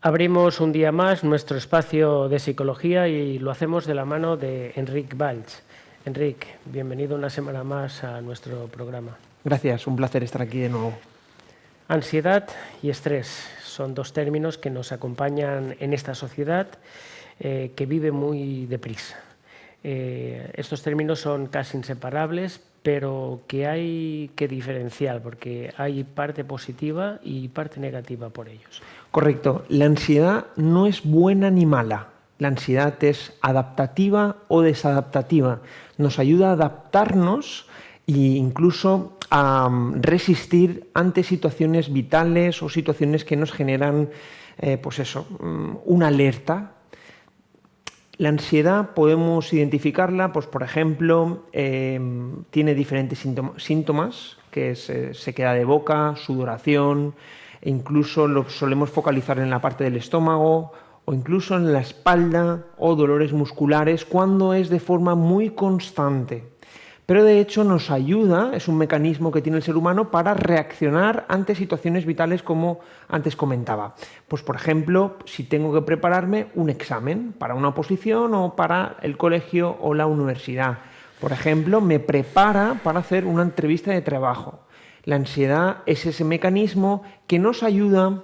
Abrimos un día más nuestro espacio de psicología y lo hacemos de la mano de Enric Valls. Enric, bienvenido una semana más a nuestro programa. Gracias, un placer estar aquí de nuevo. Ansiedad y estrés son dos términos que nos acompañan en esta sociedad que vive muy deprisa. Estos términos son casi inseparables, pero que hay que diferenciar porque hay parte positiva y parte negativa por ellos. Correcto, la ansiedad no es buena ni mala. La ansiedad es adaptativa o desadaptativa. Nos ayuda a adaptarnos e incluso a resistir ante situaciones vitales o situaciones que nos generan una alerta. La ansiedad podemos identificarla, pues por ejemplo, tiene diferentes síntomas, que es sequedad de boca, sudoración, e incluso lo solemos focalizar en la parte del estómago o incluso en la espalda o dolores musculares cuando es de forma muy constante. Pero de hecho nos ayuda, es un mecanismo que tiene el ser humano para reaccionar ante situaciones vitales como antes comentaba. Pues por ejemplo, si tengo que prepararme un examen para una oposición o para el colegio o la universidad. Por ejemplo, me prepara para hacer una entrevista de trabajo. La ansiedad es ese mecanismo que nos ayuda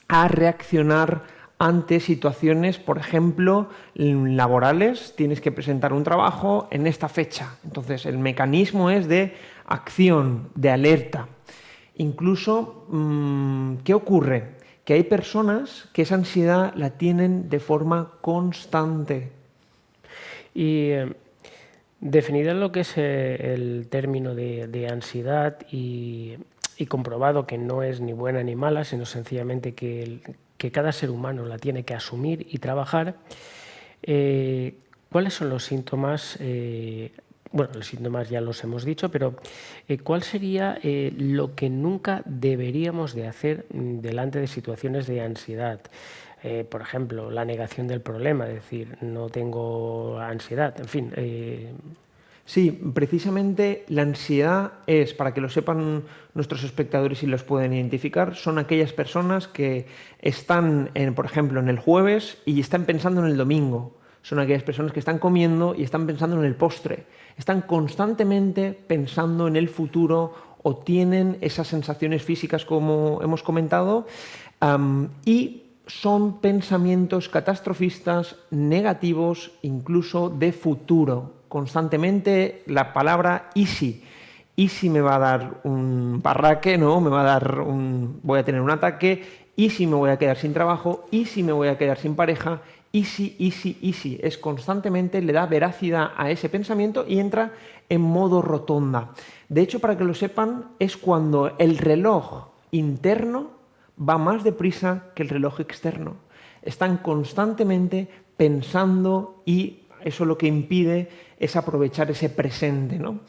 a reaccionar ante situaciones, por ejemplo, laborales. Tienes que presentar un trabajo en esta fecha. Entonces, el mecanismo es de acción, de alerta. Incluso, ¿qué ocurre? Que hay personas que esa ansiedad la tienen de forma constante. Y definida lo que es el término de ansiedad y comprobado que no es ni buena ni mala, sino sencillamente que cada ser humano la tiene que asumir y trabajar, ¿cuáles son los síntomas? Bueno, los síntomas ya los hemos dicho, pero ¿cuál sería lo que nunca deberíamos de hacer delante de situaciones de ansiedad? Por ejemplo, la negación del problema, es decir, no tengo ansiedad, en fin. Sí, precisamente la ansiedad es, para que lo sepan nuestros espectadores y los pueden identificar, son aquellas personas que están, por ejemplo, en el jueves y están pensando en el domingo. Son aquellas personas que están comiendo y están pensando en el postre. Están constantemente pensando en el futuro o tienen esas sensaciones físicas como hemos comentado y son pensamientos catastrofistas, negativos, incluso de futuro. Constantemente la palabra ¿y si? ¿Y si me va a dar un parraque? ¿No? Voy a tener un ataque. ¿Y si me voy a quedar sin trabajo? ¿Y si me voy a quedar sin pareja? ¿Y si? ¿Y si? ¿Y si? Es constantemente, le da veracidad a ese pensamiento y entra en modo rotonda. De hecho, para que lo sepan, es cuando el reloj interno va más deprisa que el reloj externo. Están constantemente pensando y eso lo que impide es aprovechar ese presente, ¿no?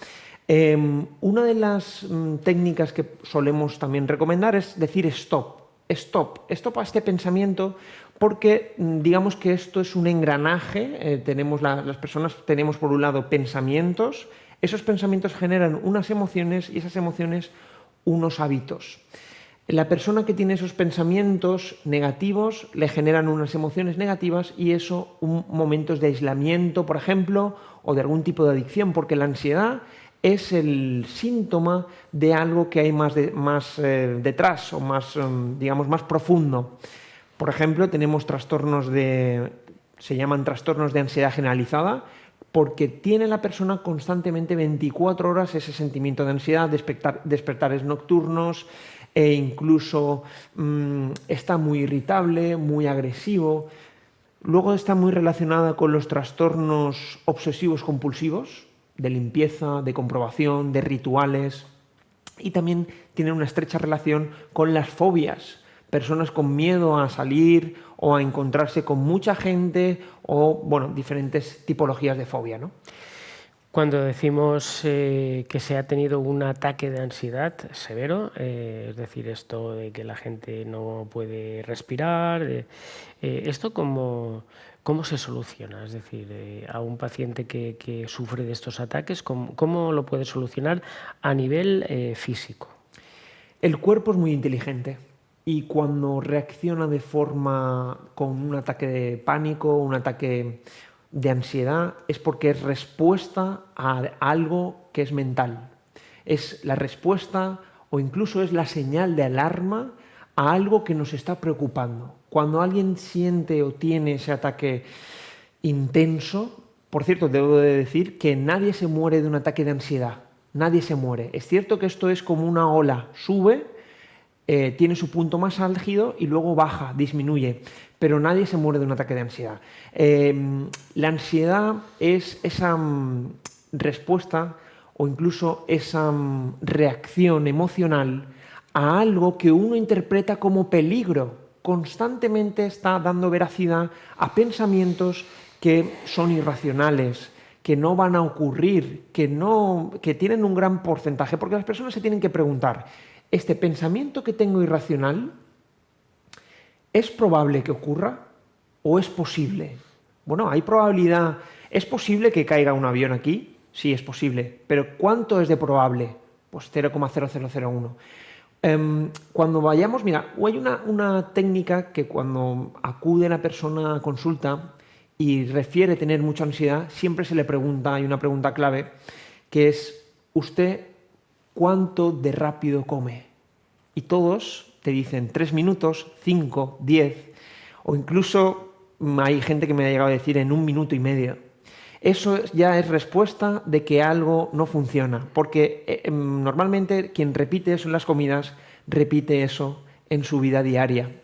Una de las técnicas que solemos también recomendar es decir stop a este pensamiento porque digamos que esto es un engranaje, las personas tenemos por un lado pensamientos, esos pensamientos generan unas emociones y esas emociones unos hábitos. La persona que tiene esos pensamientos negativos le generan unas emociones negativas y eso momentos de aislamiento, por ejemplo, o de algún tipo de adicción, porque la ansiedad es el síntoma de algo que hay más detrás o digamos, más profundo. Por ejemplo, tenemos se llaman trastornos de ansiedad generalizada, porque tiene la persona constantemente 24 horas ese sentimiento de ansiedad, despertares nocturnos, e incluso está muy irritable, muy agresivo. Luego está muy relacionada con los trastornos obsesivos compulsivos, de limpieza, de comprobación, de rituales, y también tiene una estrecha relación con las fobias. Personas con miedo a salir o a encontrarse con mucha gente o, bueno, diferentes tipologías de fobia, ¿no? Cuando decimos que se ha tenido un ataque de ansiedad severo, es decir, esto de que la gente no puede respirar, ¿esto cómo se soluciona? Es decir, a un paciente que sufre de estos ataques, ¿cómo lo puede solucionar a nivel físico? El cuerpo es muy inteligente. y cuando reacciona de forma con un ataque de pánico, un ataque de ansiedad, es porque es respuesta a algo que es mental. Es la respuesta o incluso es la señal de alarma a algo que nos está preocupando. Cuando alguien siente o tiene ese ataque intenso, por cierto, debo de decir que nadie se muere de un ataque de ansiedad. Nadie se muere. Es cierto que esto es como una ola, sube, tiene su punto más álgido y luego baja, disminuye, pero nadie se muere de un ataque de ansiedad. La ansiedad es esa respuesta o incluso esa reacción emocional a algo que uno interpreta como peligro. Constantemente está dando veracidad a pensamientos que son irracionales, que no van a ocurrir, que tienen un gran porcentaje, porque las personas se tienen que preguntar, ¿este pensamiento que tengo irracional es probable que ocurra o es posible? Bueno, hay probabilidad. ¿Es posible que caiga un avión aquí? Sí, es posible. ¿Pero cuánto es de probable? Pues 0,0001. Cuando vayamos, mira, hay una técnica que cuando acude la persona a consulta y refiere tener mucha ansiedad, siempre se le pregunta, hay una pregunta clave, que es, ¿usted cuánto de rápido come? Y todos te dicen 3 minutos, 5, 10, o incluso hay gente que me ha llegado a decir en 1 minuto y medio. Eso ya es respuesta de que algo no funciona, porque normalmente quien repite eso en las comidas, repite eso en su vida diaria.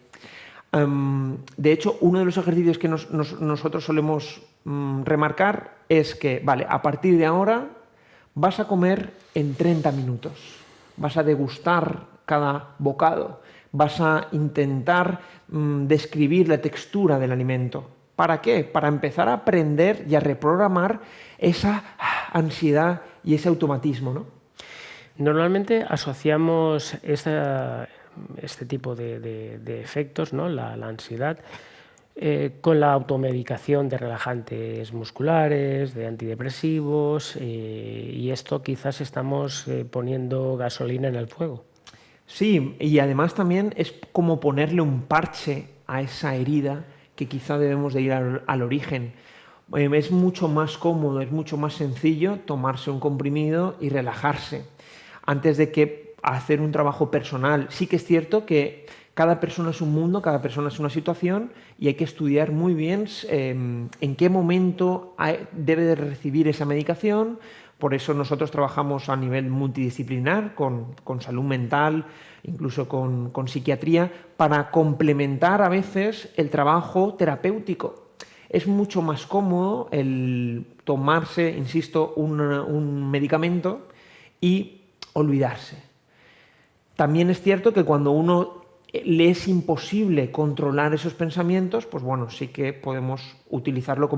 De hecho, uno de los ejercicios que nosotros solemos remarcar es que, vale, a partir de ahora vas a comer en 30 minutos, vas a degustar cada bocado, vas a intentar describir la textura del alimento. ¿Para qué? Para empezar a aprender y a reprogramar esa ansiedad y ese automatismo, ¿no? Normalmente asociamos este tipo de efectos, ¿no? La ansiedad, con la automedicación de relajantes musculares, de antidepresivos, y esto quizás estamos poniendo gasolina en el fuego. Sí, y además también es como ponerle un parche a esa herida que quizá debemos de ir al origen. Es mucho más cómodo, es mucho más sencillo tomarse un comprimido y relajarse antes de que hacer un trabajo personal. Sí que es cierto que cada persona es un mundo, cada persona es una situación y hay que estudiar muy bien en qué momento debe de recibir esa medicación. Por eso nosotros trabajamos a nivel multidisciplinar, con salud mental, incluso con psiquiatría, para complementar a veces el trabajo terapéutico. Es mucho más cómodo el tomarse, insisto, un medicamento y olvidarse. También es cierto que cuando uno le es imposible controlar esos pensamientos, pues bueno, sí que podemos utilizarlo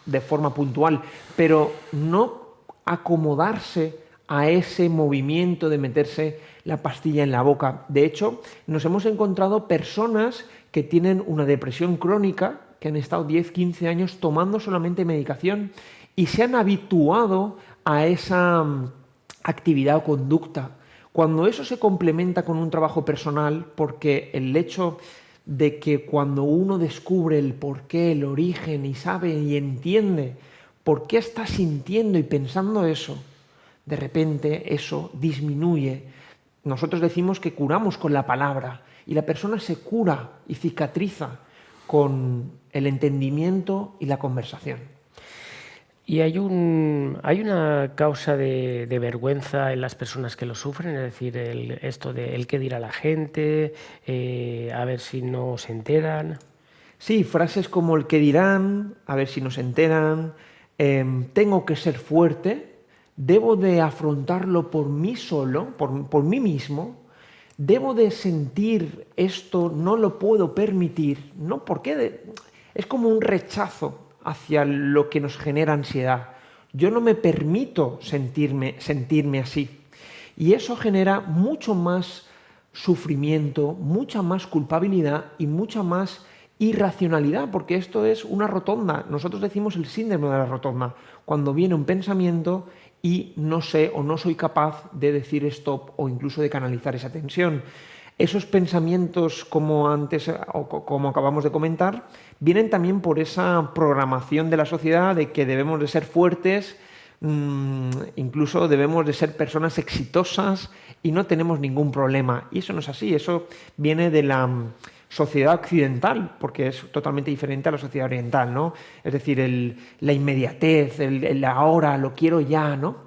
de forma puntual, pero no acomodarse a ese movimiento de meterse la pastilla en la boca. De hecho, nos hemos encontrado personas que tienen una depresión crónica, que han estado 10, 15 años tomando solamente medicación y se han habituado a esa actividad o conducta. Cuando eso se complementa con un trabajo personal, porque el hecho de que cuando uno descubre el porqué, el origen y sabe y entiende por qué está sintiendo y pensando eso, de repente eso disminuye. Nosotros decimos que curamos con la palabra y la persona se cura y cicatriza con el entendimiento y la conversación. Y hay una causa de vergüenza en las personas que lo sufren, es decir, esto de el qué dirá la gente, a ver si no se enteran. Sí, frases como el que dirán, a ver si nos enteran, tengo que ser fuerte, debo de afrontarlo por mí solo, por mí mismo, debo de sentir esto, no lo puedo permitir, no, porque es como un rechazo hacia lo que nos genera ansiedad. Yo no me permito sentirme así. Y eso genera mucho más sufrimiento, mucha más culpabilidad y mucha más irracionalidad, porque esto es una rotonda. Nosotros decimos el síndrome de la rotonda, cuando viene un pensamiento y no sé o no soy capaz de decir stop o incluso de canalizar esa tensión. Esos pensamientos, como antes o como acabamos de comentar, vienen también por esa programación de la sociedad de que debemos de ser fuertes, incluso debemos de ser personas exitosas y no tenemos ningún problema. Y eso no es así, eso viene de la sociedad occidental, porque es totalmente diferente a la sociedad oriental, ¿no? Es decir, la inmediatez, el ahora, lo quiero ya, ¿no?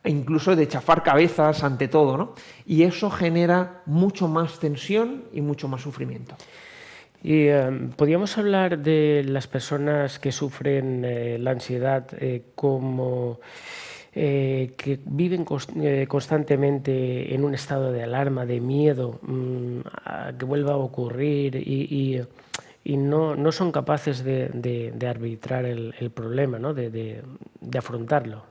E incluso de chafar cabezas ante todo, ¿no? Y eso genera mucho más tensión y mucho más sufrimiento. Y podríamos hablar de las personas que sufren la ansiedad como que viven constantemente en un estado de alarma, de miedo a que vuelva a ocurrir y no son capaces de arbitrar el problema, ¿no? de afrontarlo.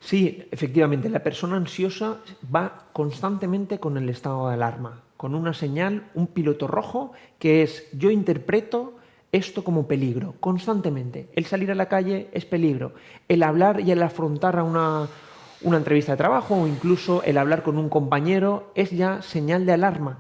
Sí, efectivamente, la persona ansiosa va constantemente con el estado de alarma, con una señal, un piloto rojo, que es yo interpreto esto como peligro, constantemente. El salir a la calle es peligro. El hablar y el afrontar a una entrevista de trabajo o incluso el hablar con un compañero es ya señal de alarma.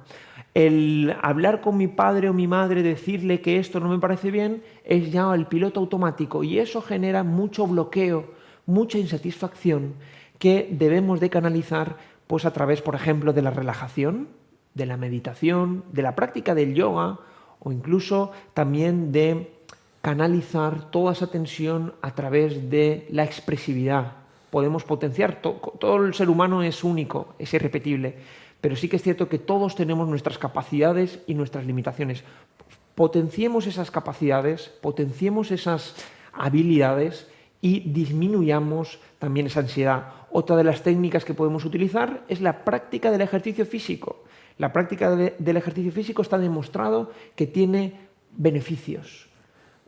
El hablar con mi padre o mi madre, decirle que esto no me parece bien, es ya el piloto automático y eso genera mucho bloqueo, mucha insatisfacción que debemos de canalizar pues a través, por ejemplo, de la relajación, de la meditación, de la práctica del yoga o incluso también de canalizar toda esa tensión a través de la expresividad. Podemos potenciar, todo el ser humano es único, es irrepetible, pero sí que es cierto que todos tenemos nuestras capacidades y nuestras limitaciones. Potenciemos esas capacidades, potenciemos esas habilidades y disminuyamos también esa ansiedad. Otra de las técnicas que podemos utilizar es la práctica del ejercicio físico. La práctica del ejercicio físico está demostrado que tiene beneficios.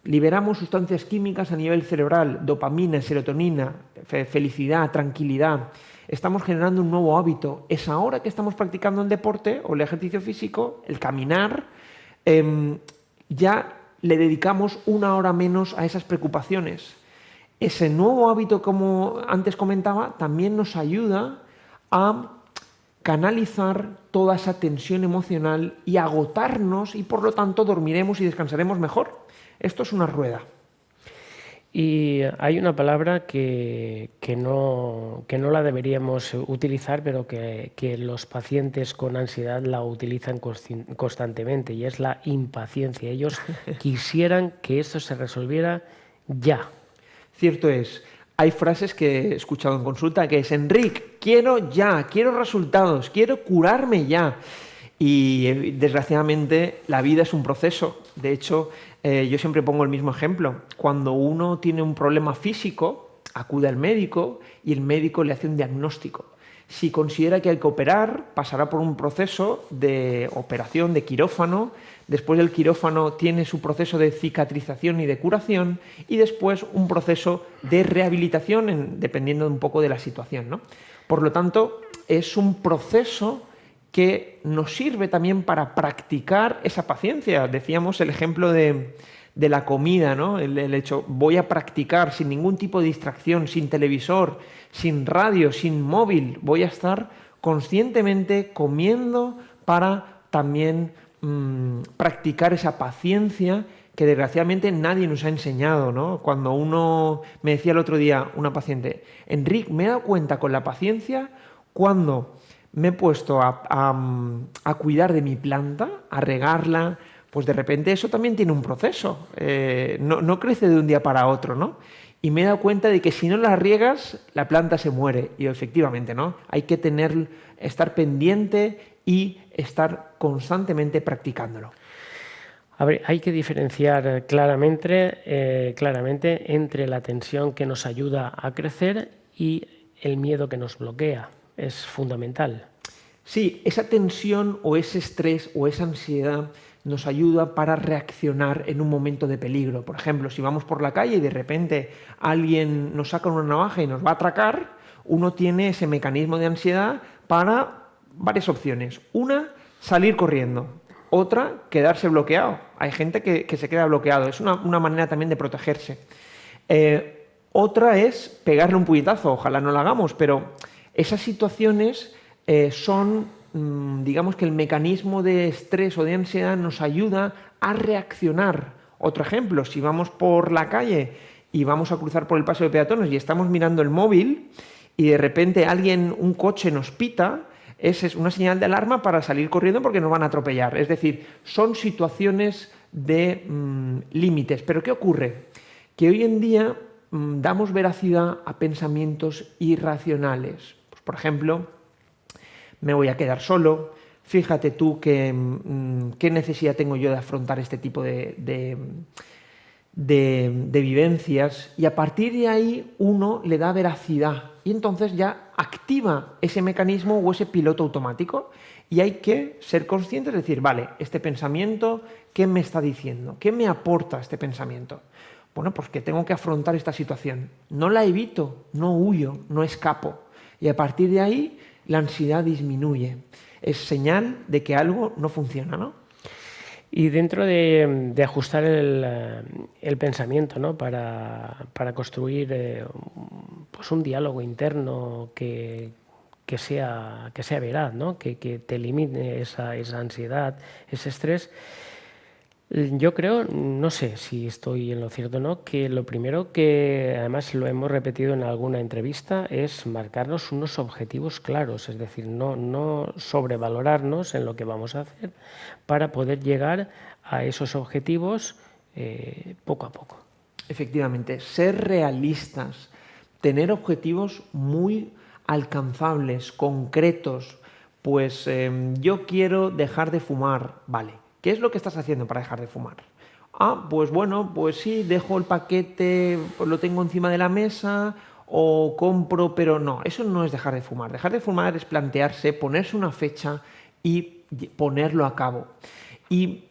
Liberamos sustancias químicas a nivel cerebral, dopamina, serotonina, felicidad, tranquilidad. Estamos generando un nuevo hábito. Es ahora que estamos practicando el deporte o el ejercicio físico, el caminar, ya le dedicamos una hora menos a esas preocupaciones. Ese nuevo hábito, como antes comentaba, también nos ayuda a canalizar toda esa tensión emocional y agotarnos y por lo tanto dormiremos y descansaremos mejor. Esto es una rueda. Y hay una palabra que no la deberíamos utilizar, pero que los pacientes con ansiedad la utilizan constantemente, y es la impaciencia. Ellos quisieran que esto se resolviera ya. Cierto es, hay frases que he escuchado en consulta que es: Enric, quiero ya, quiero resultados, quiero curarme ya. Y desgraciadamente la vida es un proceso. De hecho, yo siempre pongo el mismo ejemplo. Cuando uno tiene un problema físico, acude al médico y el médico le hace un diagnóstico. Si considera que hay que operar, pasará por un proceso de operación, de quirófano. Después del quirófano tiene su proceso de cicatrización y de curación y después un proceso de rehabilitación, dependiendo un poco de la situación, ¿no? Por lo tanto, es un proceso que nos sirve también para practicar esa paciencia. Decíamos el ejemplo de la comida, ¿no? El hecho, voy a practicar sin ningún tipo de distracción, sin televisor, sin radio, sin móvil. Voy a estar conscientemente comiendo para también practicar esa paciencia que desgraciadamente nadie nos ha enseñado, ¿no? Cuando uno me decía el otro día, una paciente, Enric, me he dado cuenta con la paciencia cuando me he puesto a cuidar de mi planta, a regarla, pues de repente eso también tiene un proceso, no crece de un día para otro, ¿no? Y me he dado cuenta de que si no la riegas, la planta se muere. Y efectivamente, ¿no? Hay que estar pendiente y estar constantemente practicándolo. A ver, hay que diferenciar claramente entre la tensión que nos ayuda a crecer y el miedo que nos bloquea. Es fundamental. Sí, esa tensión o ese estrés o esa ansiedad nos ayuda para reaccionar en un momento de peligro. Por ejemplo, si vamos por la calle y de repente alguien nos saca una navaja y nos va a atracar, uno tiene ese mecanismo de ansiedad para varias opciones. Una, salir corriendo. Otra, quedarse bloqueado. Hay gente que se queda bloqueado. Es una manera también de protegerse. Otra es pegarle un puñetazo. Ojalá no lo hagamos, pero esas situaciones son digamos que el mecanismo de estrés o de ansiedad nos ayuda a reaccionar. Otro ejemplo, si vamos por la calle y vamos a cruzar por el paso de peatones y estamos mirando el móvil y de repente un coche nos pita, esa es una señal de alarma para salir corriendo porque nos van a atropellar. Es decir, son situaciones de límites. Pero ¿qué ocurre? Que hoy en día damos veracidad a pensamientos irracionales. Pues, por ejemplo, me voy a quedar solo, fíjate tú qué necesidad tengo yo de afrontar este tipo de vivencias, y a partir de ahí uno le da veracidad y entonces ya activa ese mecanismo o ese piloto automático, y hay que ser conscientes de decir, vale, este pensamiento, ¿qué me está diciendo? ¿Qué me aporta este pensamiento? Bueno, pues que tengo que afrontar esta situación. No la evito, no huyo, no escapo. Y a partir de ahí la ansiedad disminuye. Es señal de que algo no funciona, ¿no? Y dentro de ajustar el pensamiento, ¿no? Para construir pues un diálogo interno que sea veraz, ¿no? Que te elimine esa ansiedad, ese estrés. Yo creo, no sé si estoy en lo cierto o no, que lo primero que, además lo hemos repetido en alguna entrevista, es marcarnos unos objetivos claros, es decir, no sobrevalorarnos en lo que vamos a hacer para poder llegar a esos objetivos poco a poco. Efectivamente, ser realistas, tener objetivos muy alcanzables, concretos. Pues yo quiero dejar de fumar, vale. ¿Qué es lo que estás haciendo para dejar de fumar? Ah, pues bueno, pues sí, dejo el paquete, pues lo tengo encima de la mesa o compro, pero no, eso no es dejar de fumar. Dejar de fumar es plantearse, ponerse una fecha y ponerlo a cabo. Y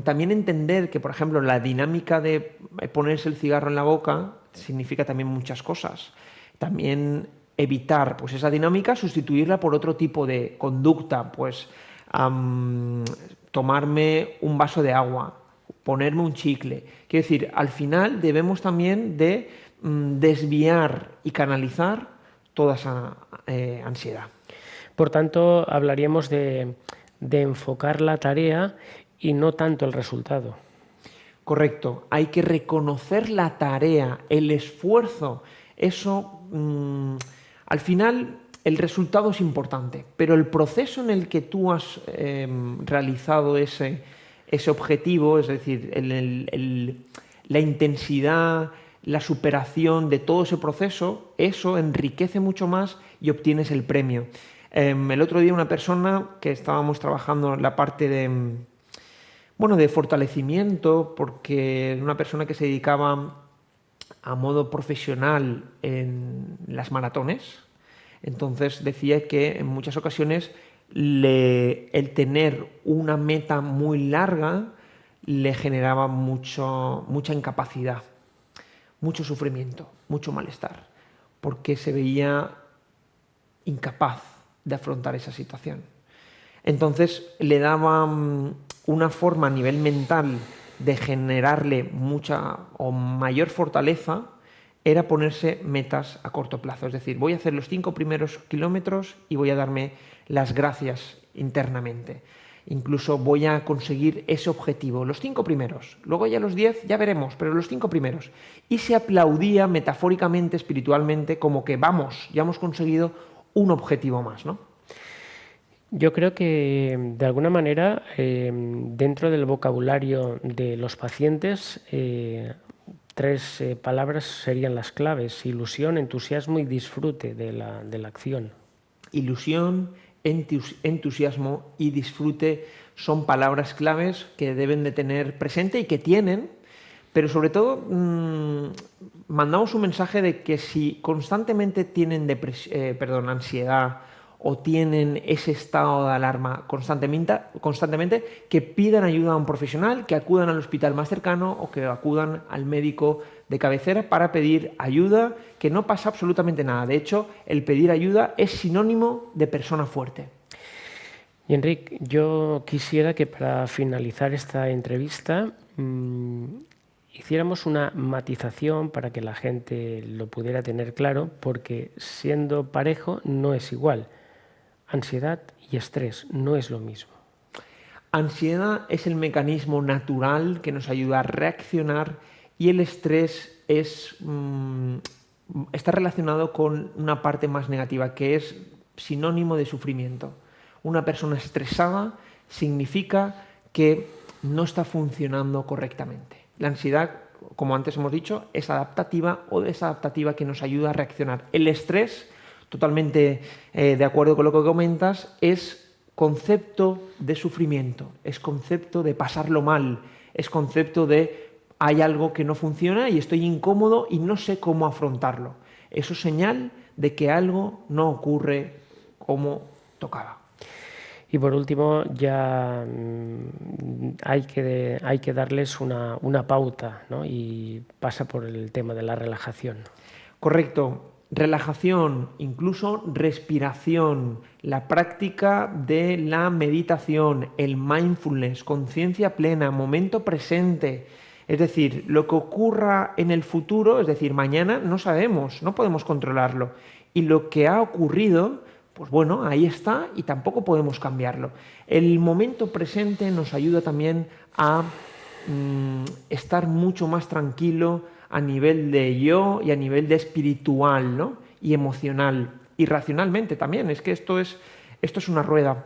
también entender que, por ejemplo, la dinámica de ponerse el cigarro en la boca significa también muchas cosas. También evitar pues, esa dinámica, sustituirla por otro tipo de conducta, pues tomarme un vaso de agua, ponerme un chicle. Quiero decir, al final debemos también de desviar y canalizar toda esa ansiedad. Por tanto, hablaríamos de enfocar la tarea y no tanto el resultado. Correcto, hay que reconocer la tarea, el esfuerzo. Eso, al final, el resultado es importante, pero el proceso en el que tú has realizado ese objetivo, es decir, la intensidad, la superación de todo ese proceso, eso enriquece mucho más y obtienes el premio. El otro día una persona que estábamos trabajando en la parte de fortalecimiento, porque era una persona que se dedicaba a modo profesional en las maratones. Entonces decía que en muchas ocasiones el tener una meta muy larga le generaba mucha incapacidad, mucho sufrimiento, mucho malestar, porque se veía incapaz de afrontar esa situación. Entonces le daba una forma a nivel mental de generarle mucha o mayor fortaleza, era ponerse metas a corto plazo. Es decir, voy a hacer los 5 primeros kilómetros y voy a darme las gracias internamente. Incluso voy a conseguir ese objetivo, los 5 primeros. Luego ya los 10 ya veremos, pero los 5 primeros. Y se aplaudía metafóricamente, espiritualmente, como que vamos, ya hemos conseguido un objetivo más, ¿no? Yo creo que de alguna manera dentro del vocabulario de los pacientes tres palabras serían las claves: ilusión, entusiasmo y disfrute de la acción. Ilusión, entusiasmo y disfrute son palabras claves que deben de tener presente y que tienen, pero sobre todo mandamos un mensaje de que si constantemente tienen ansiedad o tienen ese estado de alarma constantemente, que pidan ayuda a un profesional, que acudan al hospital más cercano o que acudan al médico de cabecera para pedir ayuda, que no pasa absolutamente nada. De hecho, el pedir ayuda es sinónimo de persona fuerte. Y Enric, yo quisiera que para finalizar esta entrevista hiciéramos una matización para que la gente lo pudiera tener claro, porque siendo parejo no es igual ansiedad y estrés no es lo mismo. Ansiedad es el mecanismo natural que nos ayuda a reaccionar y el estrés está relacionado con una parte más negativa, que es sinónimo de sufrimiento. Una persona estresada significa que no está funcionando correctamente. La ansiedad, como antes hemos dicho, es adaptativa o desadaptativa, que nos ayuda a reaccionar. El estrés, totalmente de acuerdo con lo que comentas, es concepto de sufrimiento, es concepto de pasarlo mal, es concepto de hay algo que no funciona y estoy incómodo y no sé cómo afrontarlo. Eso es señal de que algo no ocurre como tocaba. Y por último, ya hay que darles una pauta, ¿no? Y pasa por el tema de la relajación. Correcto. Relajación, incluso respiración, la práctica de la meditación, el mindfulness, conciencia plena, momento presente. Es decir, lo que ocurra en el futuro, es decir, mañana, no sabemos, no podemos controlarlo. Y lo que ha ocurrido, pues bueno, ahí está y tampoco podemos cambiarlo. El momento presente nos ayuda también a estar mucho más tranquilo a nivel de yo y a nivel de espiritual, ¿no? Y emocional y racionalmente también. Es que esto es una rueda.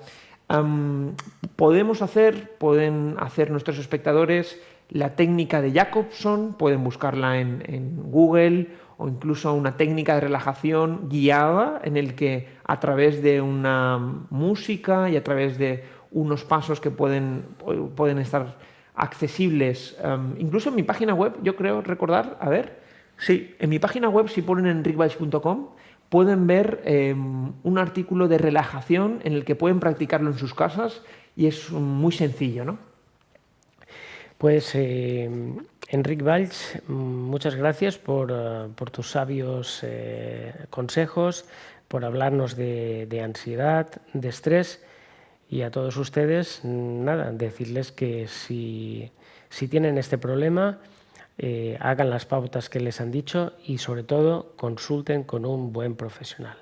Pueden hacer nuestros espectadores la técnica de Jacobson, pueden buscarla en Google, o incluso una técnica de relajación guiada en el que a través de una música y a través de unos pasos que pueden estar accesibles. Incluso en mi página web, yo creo recordar, sí, en mi página web, si ponen en rickvalls.com, pueden ver un artículo de relajación en el que pueden practicarlo en sus casas y es muy sencillo, ¿no? Pues Enric Valls, muchas gracias por tus sabios consejos, por hablarnos de ansiedad, de estrés. Y a todos ustedes, nada, decirles que si tienen este problema, hagan las pautas que les han dicho y sobre todo consulten con un buen profesional.